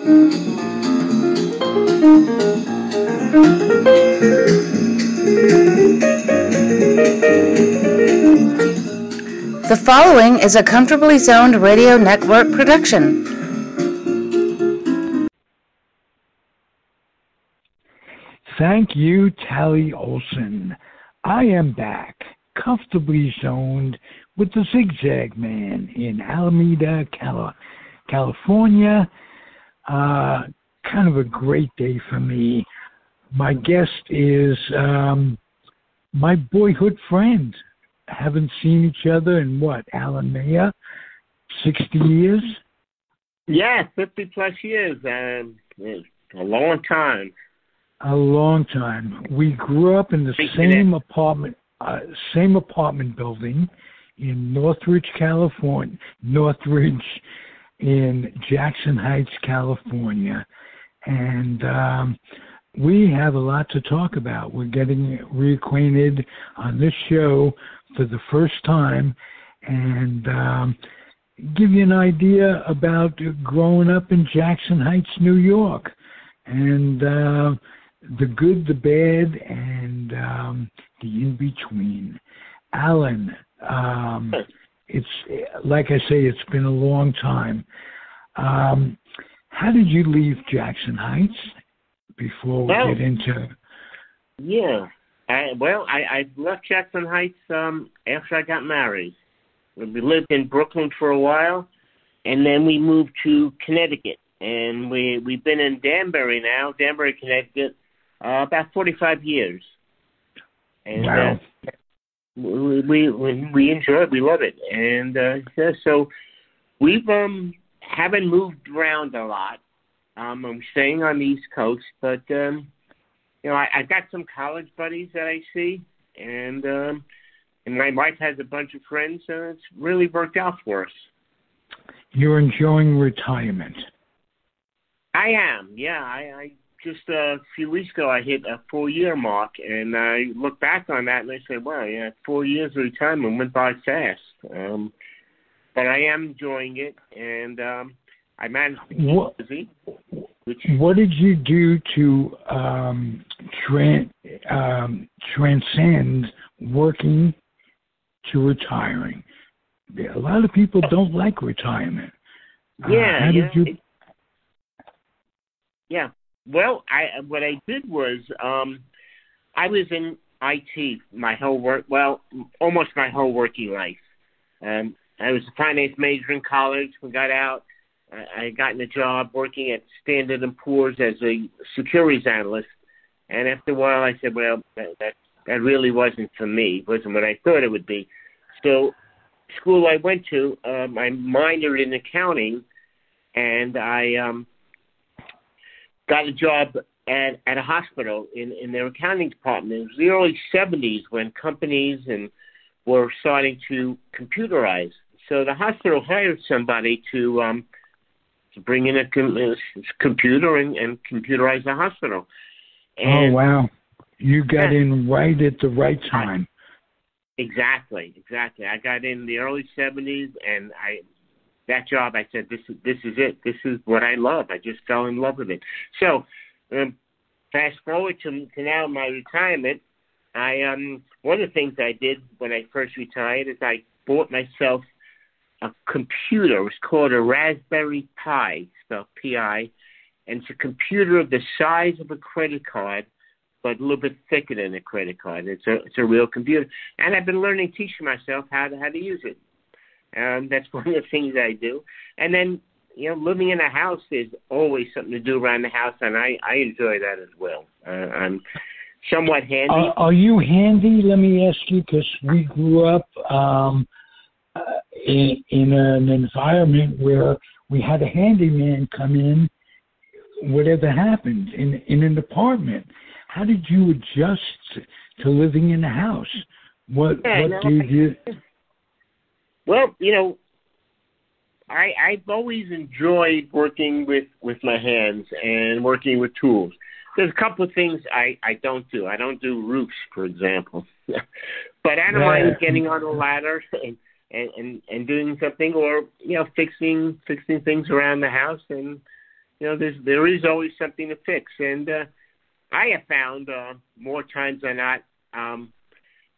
The following is a Comfortably Zoned Radio Network production. Thank you, Tally Olson. I am back, comfortably zoned with the Zigzag Man in Alameda, California. Kind of a great day for me. My guest is my boyhood friend. Haven't seen each other in Alan Mayer, 60 years? Yeah, 50 plus years. It's a long time. A long time. We grew up in the same apartment building in Northridge, California. Northridge in Jackson Heights, California. And we have a lot to talk about. We're getting reacquainted on this show for the first time and give you an idea about growing up in Jackson Heights, New York, and the good, the bad, and the in-between. Alan, it's like I say, it's been a long time. How did you leave Jackson Heights before we get into... Yeah. I left Jackson Heights after I got married. We lived in Brooklyn for a while, and then we moved to Connecticut. And we've been in Danbury, Connecticut, about 45 years. And wow. We enjoy it. We love it. And so we've haven't moved around a lot. I'm staying on the East Coast, but... I've got some college buddies that I see, and my wife has a bunch of friends, so it's really worked out for us. You're enjoying retirement. I am, yeah. I just a few weeks ago I hit a 4-year mark, and I look back on that and I say, wow, 4 years of retirement went by fast. But I am enjoying it, and I managed to keep busy. What did you do to transcend working to retiring? A lot of people don't like retirement. Yeah. You... Yeah. Well, what I did was I was in IT almost my whole working life. I was a finance major in college. We got out. I had gotten a job working at Standard & Poor's as a securities analyst, and after a while I said, well, that really wasn't for me. It wasn't what I thought it would be. So school I went to, I minored in accounting, and I got a job at a hospital in their accounting department. It was the early 70s when companies were starting to computerize. So the hospital hired somebody to bring in a computer and computerize the hospital. And oh, wow. You got in right at the right time. Exactly. I got in the early 70s, and that job, I said, this is it. This is what I love. I just fell in love with it. So fast forward to now my retirement, one of the things I did when I first retired is I bought myself a computer. It was called a Raspberry Pi, spelled P-I, and it's a computer of the size of a credit card, but a little bit thicker than a credit card. It's a real computer, and I've been teaching myself how to use it. That's one of the things I do. And then, living in a house, there's always something to do around the house, and I enjoy that as well. I'm somewhat handy. Are you handy? Let me ask you, because we grew up in an environment where we had a handyman come in whatever happened in an apartment. How did you adjust to living in a house? What gave you... Well, I've always enjoyed working with my hands and working with tools. There's a couple of things I don't do. I don't do roofs, for example. But I don't mind getting on a ladder and doing something, or fixing things around the house, and there is always something to fix. And I have found more times than not,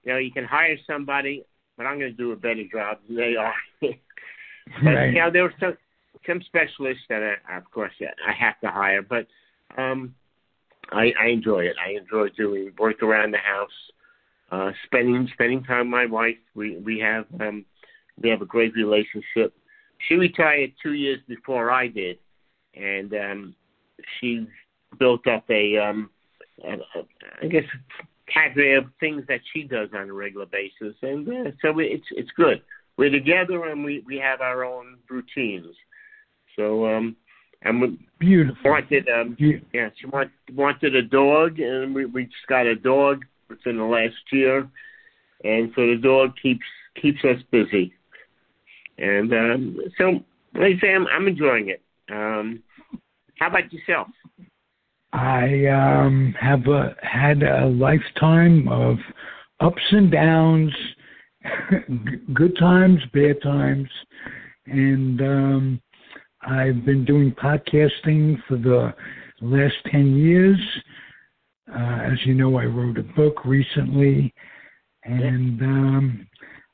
you can hire somebody, but I'm going to do a better job than they are. But, right. There are some specialists that, of course, I have to hire, but I enjoy it. I enjoy doing work around the house, spending time with my wife. We have a great relationship. She retired 2 years before I did, and she built up I guess, cadre of things that she does on a regular basis, and so it's good. We're together, and we have our own routines. So, and we beautiful. Wanted, she wanted a dog, and we just got a dog within the last year, and so the dog keeps us busy. And so, like I say, I'm enjoying it. How about yourself? I have had a lifetime of ups and downs, good times, bad times, and I've been doing podcasting for the last 10 years. As you know, I wrote a book recently, and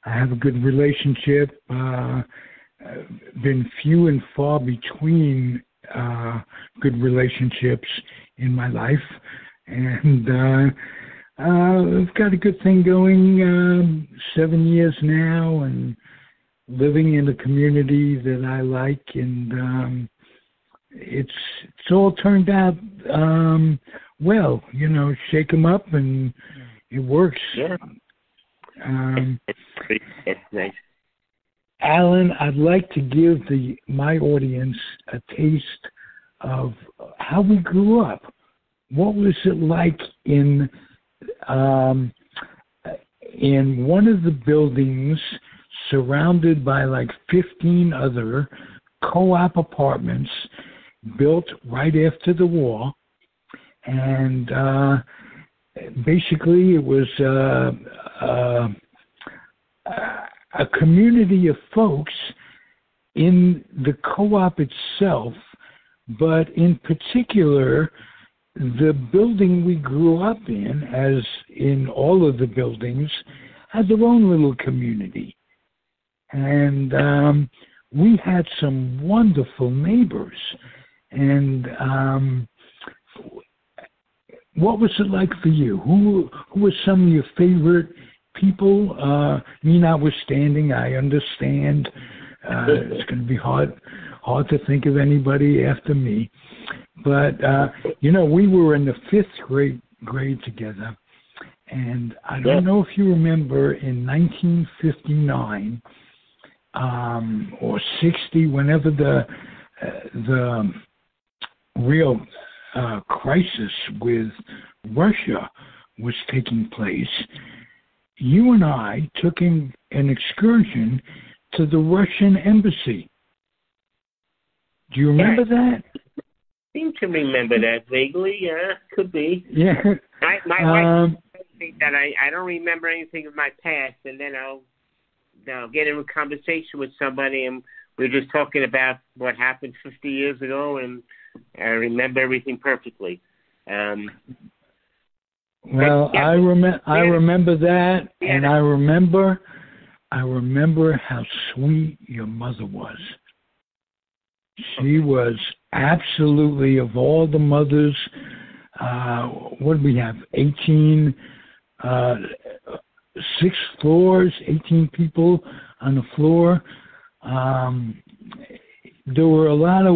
I have a good relationship. Been few and far between good relationships in my life, and I've got a good thing going. 7 years now, and living in a community that I like, and it's all turned out well. Shake them up, and it works. Yeah. It's nice. Alan, I'd like to give my audience a taste of how we grew up. What was it like in one of the buildings, surrounded by like 15 other co-op apartments built right after the war, and basically it was a community of folks in the co-op itself, but in particular, the building we grew up in, as in all of the buildings, had their own little community. And we had some wonderful neighbors. And what was it like for you? Who were some of your favorite people? Me notwithstanding, I understand it's going to be hard to think of anybody after me. But, we were in the fifth grade together. And I don't know if you remember, in 1959 or 60, whenever the real crisis with Russia was taking place, you and I took an excursion to the Russian embassy. Do you remember that? I seem to remember that vaguely. Yeah, could be. Yeah. My wife thinks that I don't remember anything of my past, and then I'll get in a conversation with somebody, and we're just talking about what happened 50 years ago, and I remember everything perfectly. Well, I remember that, and I remember how sweet your mother was. She was absolutely, of all the mothers, what did we have, 18, 6 floors, 18 people on the floor. There were a lot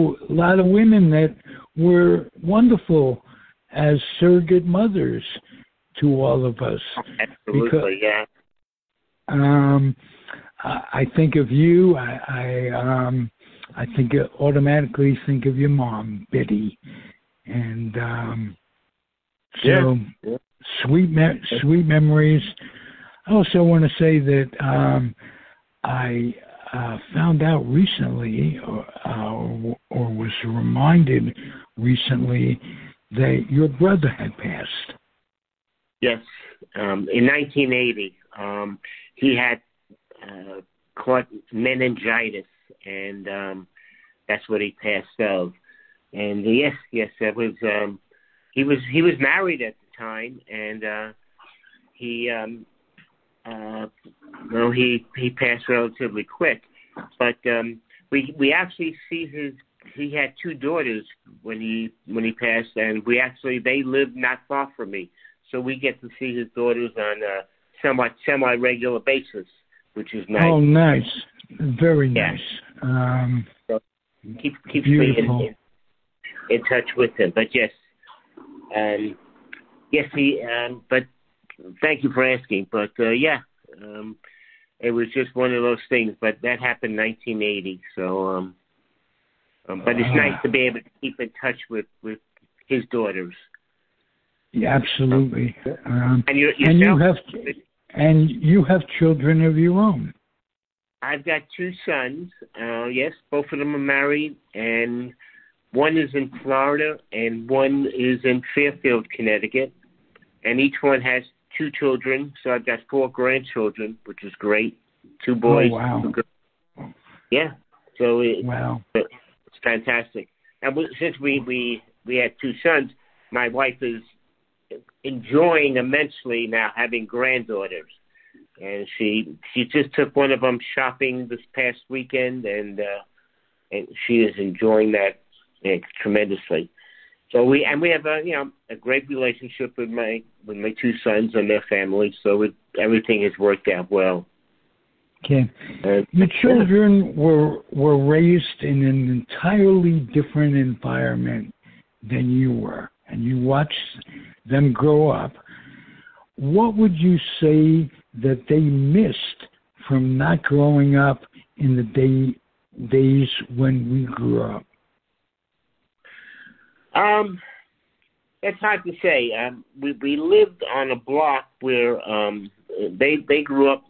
of women that were wonderful as surrogate mothers to all of us. Absolutely, yeah. I think of you. I automatically think of your mom, Betty, and sweet memories. I also want to say that I found out recently, or was reminded recently, that your brother had passed. Yes, in 1980, he had caught meningitis, and that's what he passed of. And yes, that was he was married at the time, and he passed relatively quick. But we actually see he had two daughters when he passed, and they lived not far from me, so we get to see his daughters on a somewhat semi-regular basis, which is nice. Oh, nice, very nice. So keep me in touch with him. But yes, he. But thank you for asking. But it was just one of those things. But that happened in 1980. So, but it's nice to be able to keep in touch with his daughters. Yeah, absolutely. And you have children of your own. I've got two sons. Yes, both of them are married, and one is in Florida and one is in Fairfield, Connecticut. And each one has two children, so I've got 4 grandchildren, which is great. 2 boys. Oh, wow. 2 girls. Yeah, so it's fantastic. And since we had 2 sons, my wife is enjoying immensely now having granddaughters. And she just took one of them shopping this past weekend, and she is enjoying that tremendously. So we have a great relationship with my 2 sons and their families. So everything has worked out well. Okay, your children were raised in an entirely different environment than you were, and you watched them grow up. What would you say that they missed from not growing up in the days when we grew up? It's hard to say. We lived on a block where they grew up.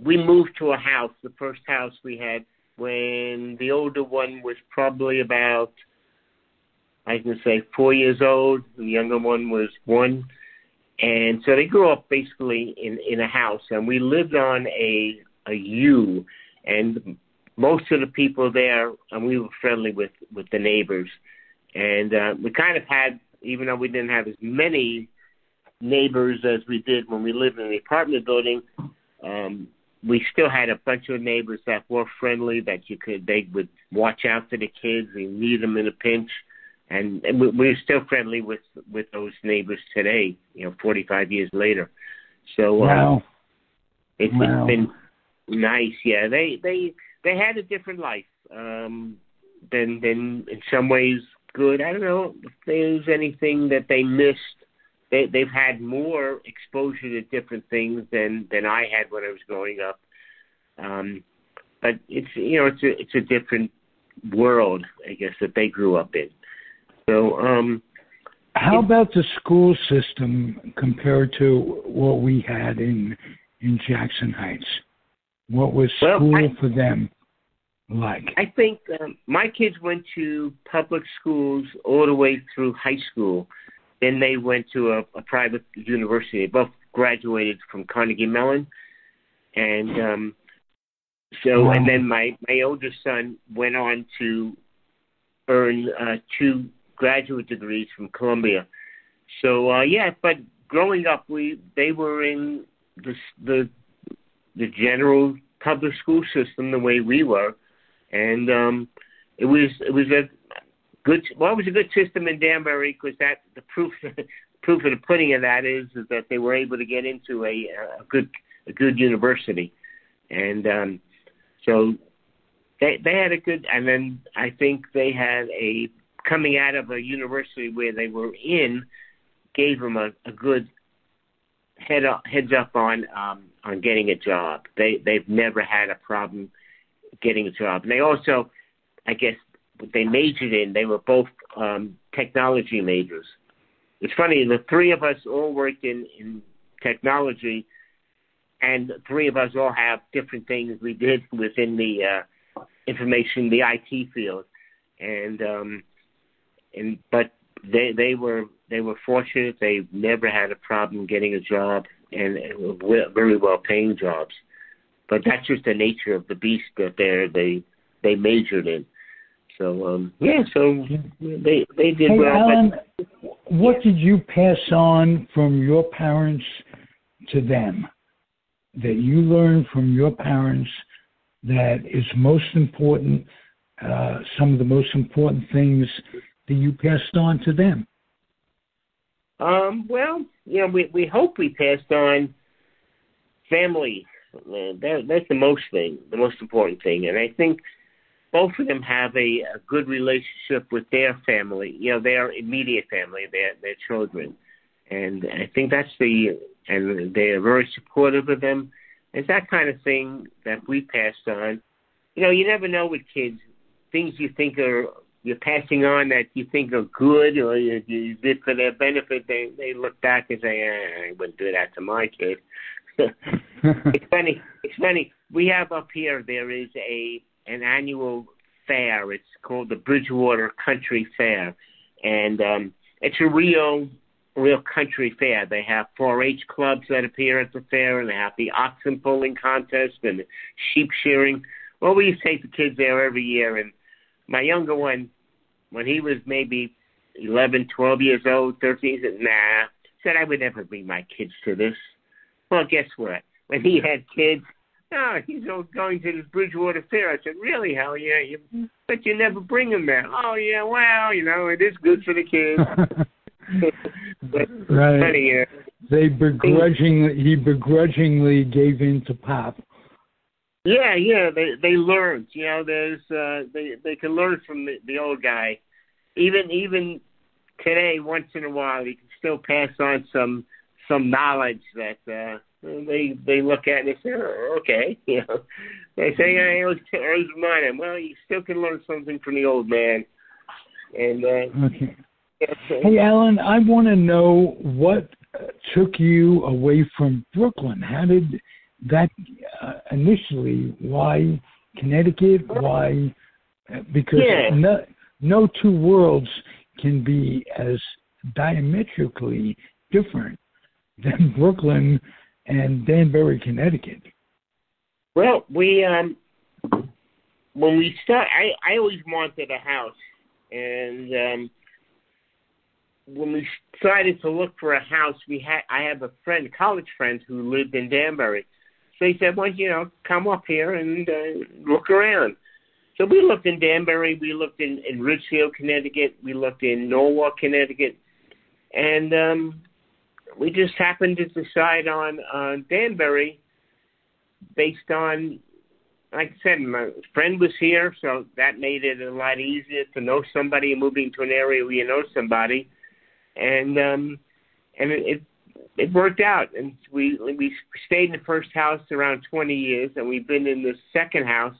We moved to a house, the first house we had, when the older one was probably about, 4 years old. The younger one was 1. And so they grew up basically in a house, and we lived on a U, and most of the people there, and we were friendly with the neighbors. And we kind of had, even though we didn't have as many neighbors as we did when we lived in the apartment building, we still had a bunch of neighbors that were friendly, that they would watch out for the kids and need them in a pinch. And we're still friendly with those neighbors today, 45 years later. So wow. It's been nice. Yeah, they had a different life than in some ways good. I don't know if there's anything that they missed. They've had more exposure to different things than I had when I was growing up. But it's a different world, I guess, that they grew up in. So, how about the school system compared to what we had in Jackson Heights? What was school for them like? I think my kids went to public schools all the way through high school. Then they went to a private university. They both graduated from Carnegie Mellon, and Wow. And then my older son went on to earn 2 graduate degrees from Columbia. So but growing up, they were in the general public school system the way we were, and it was a good. Well, it was a good system in Danbury, because the proof of the pudding of that is that they were able to get into a good university, and so they had a good. And then I think they had coming out of a university where they were in, gave them a good heads up on getting a job. They've never had a problem getting a job. And they also, I guess, what they majored in, they were both technology majors. It's funny, the 3 of us all worked in technology, and 3 of us all have different things we did within the information, the IT field. But they were fortunate. They never had a problem getting a job, and very well paying jobs. But that's just the nature of the beast that they majored in. So so they did hey, well. Alan, what did you pass on from your parents to them that you learned from your parents that is most important? Some of the most important things that you passed on to them. Well, we hope we passed on family. That's the most important thing, and I think both of them have a good relationship with their family, their immediate family, their children. And I think and they are very supportive of them. It's that kind of thing that we passed on. You never know with kids, things you're passing on that you think are good or you did for their benefit, they look back and say, I wouldn't do that to my kid. It's funny. We have up here, there is an annual fair. It's called the Bridgewater Country Fair, and it's a real country fair. They have 4-H clubs that appear at the fair, and they have the oxen pulling contest and sheep shearing. Well, we used to take the kids there every year, and my younger one, when he was maybe 11, 12 years old, 13, he said, said I would never bring my kids to this. Well, guess what? When he had kids, he's going to this Bridgewater Fair. I said, really, Hal? Yeah, but you never bring him there. Oh, yeah, well, it is good for the kids. Right. Funny, he begrudgingly gave in to Pop. Yeah, they learned. There's they can learn from the old guy. Even today, once in a while, he can still pass on some knowledge that they look at and they say, oh, okay. They say, I always remind him, well, you still can learn something from the old man. And okay. Hey, Alan, I want to know what took you away from Brooklyn. How did that initially? Why Connecticut? Why? Because no two worlds can be as diametrically different than Brooklyn and Danbury, Connecticut. Well, when we started, I always wanted a house, and when we decided to look for a house, I have a college friend who lived in Danbury. So he said, well, come up here and look around. So we looked in Danbury, we looked in Ridgefield, Connecticut, we looked in Norwalk, Connecticut, and we just happened to decide on Danbury based on, like I said, my friend was here, so that made it a lot easier to know somebody moving to an area where you know somebody. And it worked out, and we stayed in the first house around 20 years, and we've been in the second house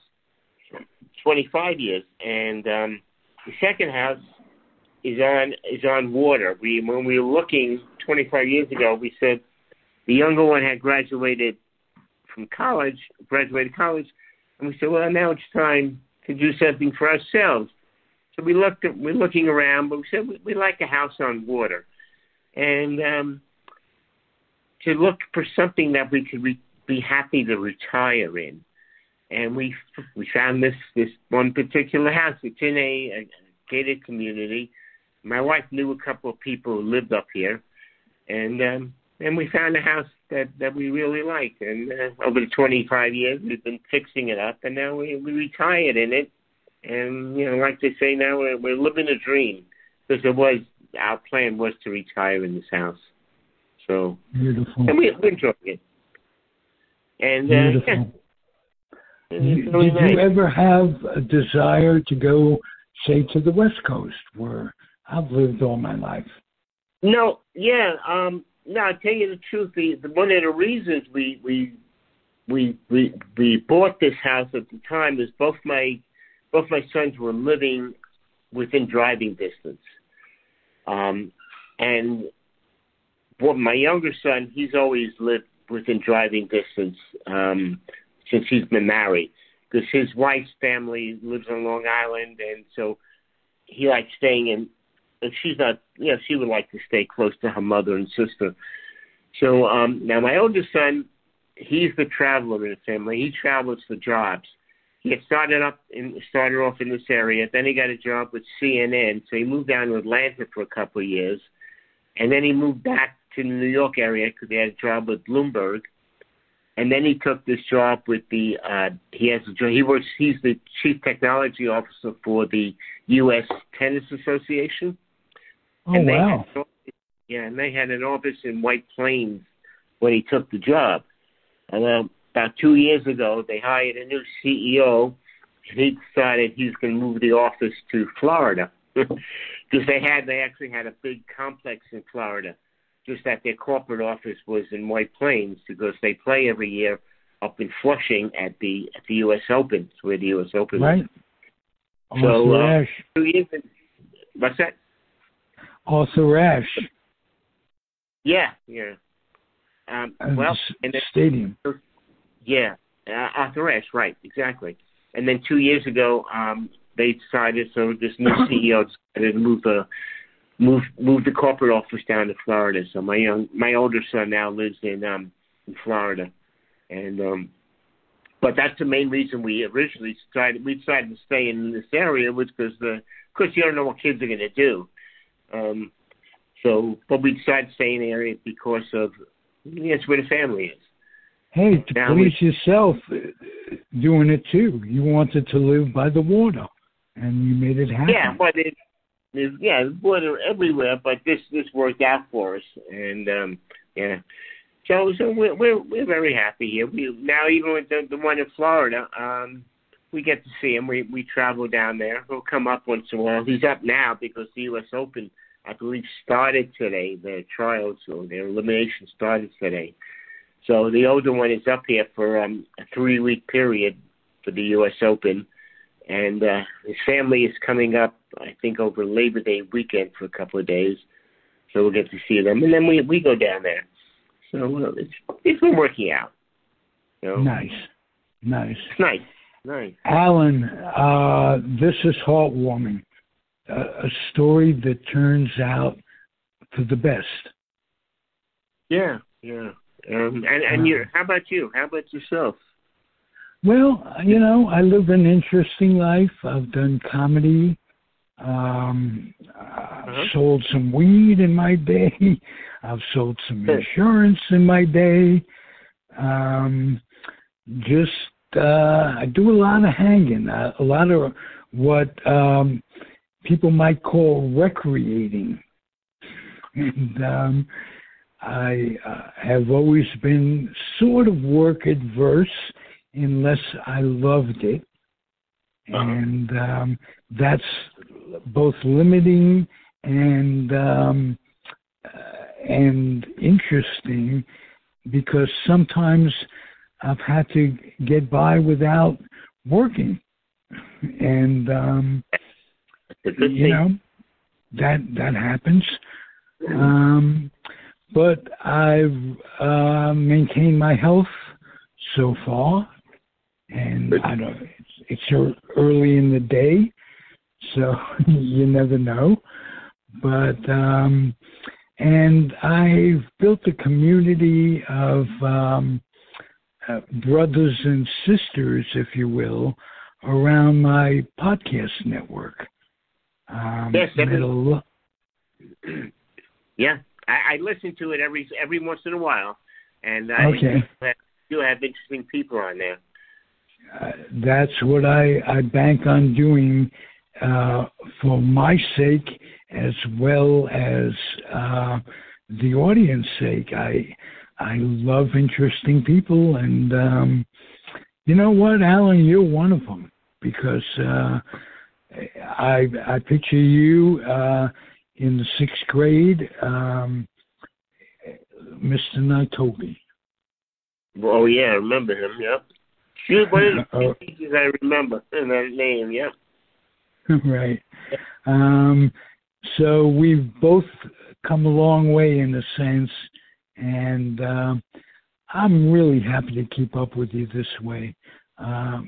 25 years. And the second house is on water. When we were looking 25 years ago, we said the younger one had graduated college, and we said, well, now it's time to do something for ourselves. So we're looking around, but we said we like a house on water, and to look for something that we could be happy to retire in. And we found this one particular house. It's in a gated community. My wife knew a couple of people who lived up here, and we found a house that we really liked. And over the 25 years, we've been fixing it up, and now we retired in it. And, like they say now, we're living a dream, because our plan was to retire in this house. So, beautiful. And we enjoyed it. And, beautiful. It's really nice. Did you ever have a desire to go, say, to the West Coast, where I've lived all my life? No, yeah. No, I'll tell you the truth. One of the reasons we bought this house at the time is both my sons were living within driving distance. And my younger son, he's always lived within driving distance since he's been married, because his wife's family lives on Long Island, and so he likes staying in. And she's not, she would like to stay close to her mother and sister. So now my oldest son, he's the traveler in the family. He travels for jobs. he had started off in this area. Then he got a job with CNN, so he moved down to Atlanta for a couple of years, and then he moved back to the New York area because he had a job with Bloomberg. And then he took this job with he's the chief technology officer for the U.S. Tennis Association. Oh, and wow. And they had an office in White Plains when he took the job. And about 2 years ago, they hired a new CEO, and he decided he was going to move the office to Florida because they actually had a big complex in Florida. Just that their corporate office was in White Plains because they play every year up in Flushing at the U.S. Open. It's where the U.S. Open right. is. So, 2 years. What's that? Arthur Ashe. Yeah. Well, and then, stadium. Yeah, Arthur Ashe, right, exactly. And then 2 years ago, they decided. So this new CEO decided to move the corporate office down to Florida. So my older son now lives in Florida, and but that's the main reason we originally decided to stay in this area was because you don't know what kids are going to do. But we decided to stay in the area because of it's where the family is. Hey, to please yourself, doing it too. You wanted to live by the water, and you made it happen. Yeah, but there's water everywhere, but this worked out for us, and yeah. So we're very happy here. Now even with the one in Florida, we get to see him. We travel down there. He'll come up once in a while. He's up now because the U.S. Open, I believe, started today. The trials or their elimination started today. So the older one is up here for a 3-week period for the U.S. Open. And his family is coming up, I think, over Labor Day weekend for a couple of days. So we'll get to see them. And then we go down there. So it's been working out. So, Nice. It's nice. Alan, this is heartwarming. A story that turns out for the best. Yeah. And you? How about you? How about yourself? Well, I live an interesting life. I've done comedy. I've sold some weed in my day. I've sold some insurance in my day. I do a lot of hanging, a lot of what people might call recreating. And I have always been sort of work adverse unless I loved it. And that's both limiting and interesting because sometimes I've had to get by without working. And, that happens. But I've maintained my health so far, and it's early in the day, so you never know. But and I've built a community of brothers and sisters, if you will, around my podcast network. Yes, yeah. I listen to it every once in a while, and okay. You have interesting people on there. That's what I bank on doing for my sake as well as the audience sake. I love interesting people, and you know what, Alan, you're one of them because I picture you in the 6th grade, Mr. Naitobi. Oh, yeah, I remember him, yep. She was one of the teachers I remember in that name, yep. Right. So we've both come a long way in a sense, and I'm really happy to keep up with you this way.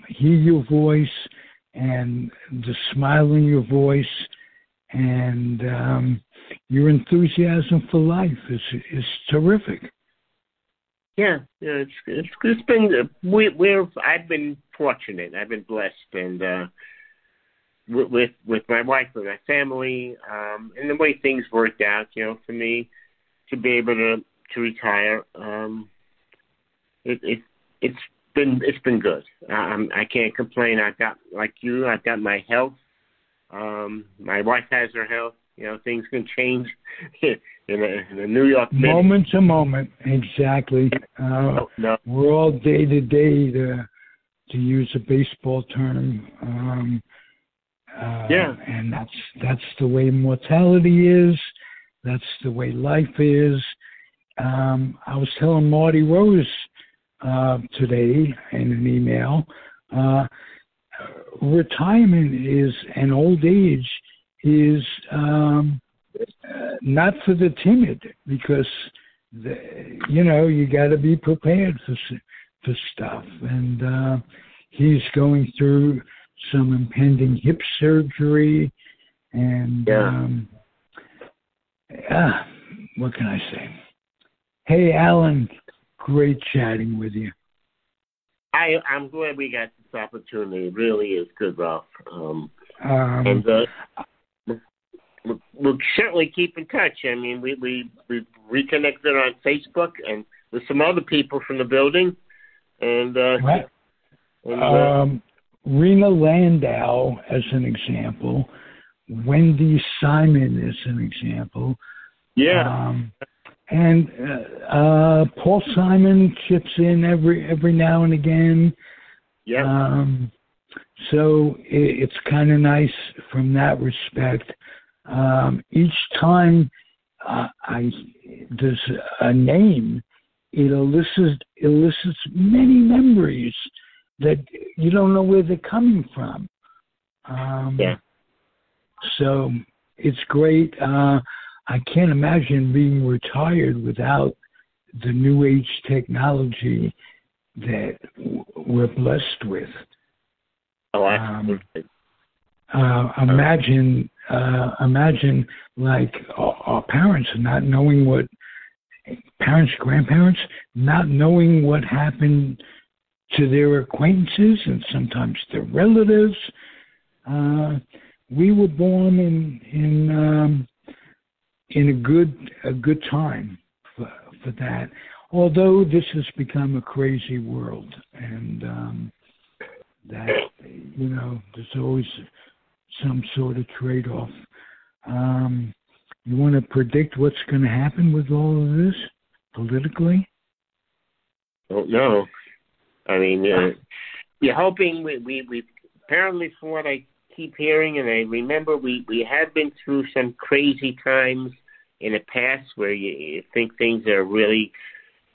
Hear your voice and the smile in your voice, and your enthusiasm for life is terrific. It's been I've been fortunate. I've been blessed, and with my wife, with my family, and the way things worked out, for me to be able to retire, it's been good. I can't complain. I've got my health. My wife has her health. Things can change in a New York minute. Moment to moment, exactly. No. We're all day to day, to use a baseball term. And that's the way mortality is. That's the way life is. I was telling Marty Rose today in an email, retirement is an old age is not for the timid, because you got to be prepared for stuff, and he's going through some impending hip surgery, and what can I say? Hey, Alan, great chatting with you. I'm glad we got this opportunity. It really is good, Ralph. And we'll certainly keep in touch. I mean, we reconnected on Facebook and with some other people from the building. And Rena Landau, as an example, Wendy Simon, as an example. Yeah. And Paul Simon chips in every now and again. Yeah. So it's kind of nice from that respect. Each time there's a name, it elicits many memories that you don't know where they're coming from. So it's great. I can't imagine being retired without the new age technology that we're blessed with. Oh, absolutely. Imagine like our parents not knowing grandparents, not knowing what happened to their acquaintances and sometimes their relatives. We were born in a good time for that. Although this has become a crazy world, and that there's always some sort of trade-off. You want to predict what's going to happen with all of this politically? Don't know. I mean, you're hoping we apparently, from what I keep hearing, and I remember, we have been through some crazy times in the past where you think things are really,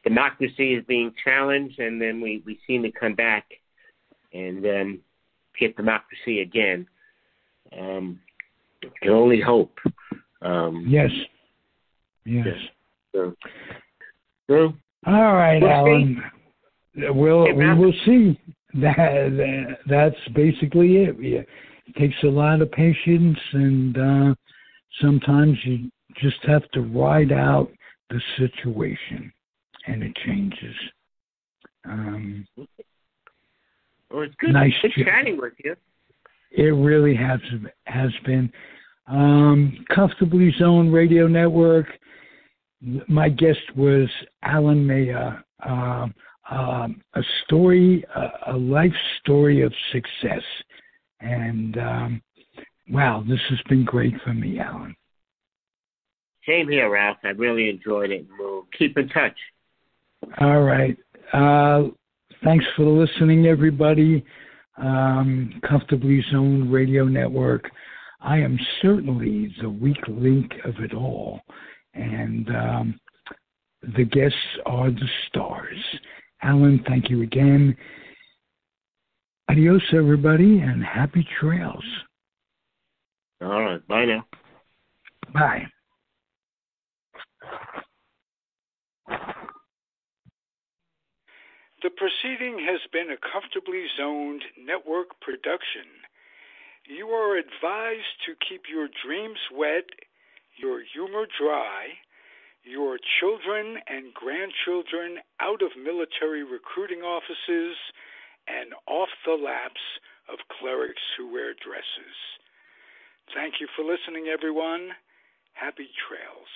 democracy is being challenged, and then we seem to come back and get democracy again. Can only hope. Yes. So, all right, Alan. We will see. That's basically it. It takes a lot of patience, and sometimes you just have to ride out the situation, and it changes. Well, it's good. Nice chatting with you. It really has been. Comfortably Zoned Radio Network. My guest was Alan Maya. A life story of success. And, wow, this has been great for me, Alan. Same here, Ralph. I really enjoyed it. We'll keep in touch. All right. Thanks for listening, everybody. Comfortably Zoned Radio Network. I am certainly the weak link of it all. And the guests are the stars. Alan, thank you again. Adios, everybody, and happy trails. All right. Bye now. Bye. The proceeding has been a Comfortably Zoned Network production. You are advised to keep your dreams wet, your humor dry, your children and grandchildren out of military recruiting offices and off the laps of clerics who wear dresses. Thank you for listening, everyone. Happy trails.